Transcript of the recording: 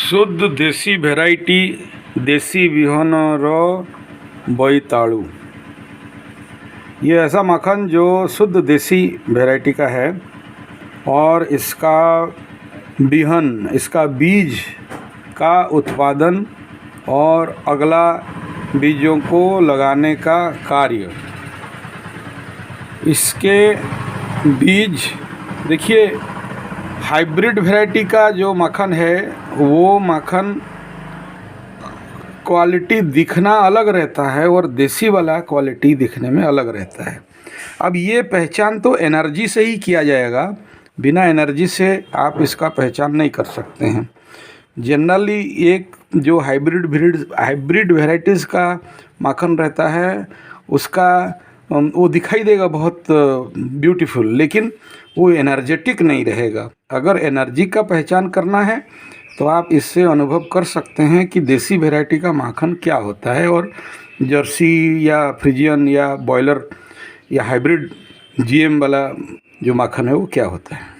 शुद्ध देसी भेराइटी देसी बिहनर बोईतालु। ये ऐसा मक्खन जो शुद्ध देसी वैरायटी का है और इसका बिहन, इसका बीज का उत्पादन और अगला बीजों को लगाने का कार्य। इसके बीज देखिए, हाइब्रिड वैरायटी का जो मक्खन है वो मक्खन क्वालिटी दिखना अलग रहता है और देसी वाला क्वालिटी दिखने में अलग रहता है। अब ये पहचान तो एनर्जी से ही किया जाएगा, बिना एनर्जी से आप इसका पहचान नहीं कर सकते हैं। जनरली एक जो हाइब्रिड वैरायटीज़ का मक्खन रहता है उसका वो दिखाई देगा बहुत ब्यूटीफुल, लेकिन वो एनर्जेटिक नहीं रहेगा। अगर एनर्जी का पहचान करना है तो आप इससे अनुभव कर सकते हैं कि देसी वैरायटी का माखन क्या होता है और जर्सी या फ्रिजियन या बॉयलर या हाइब्रिड जीएम वाला जो माखन है वो क्या होता है।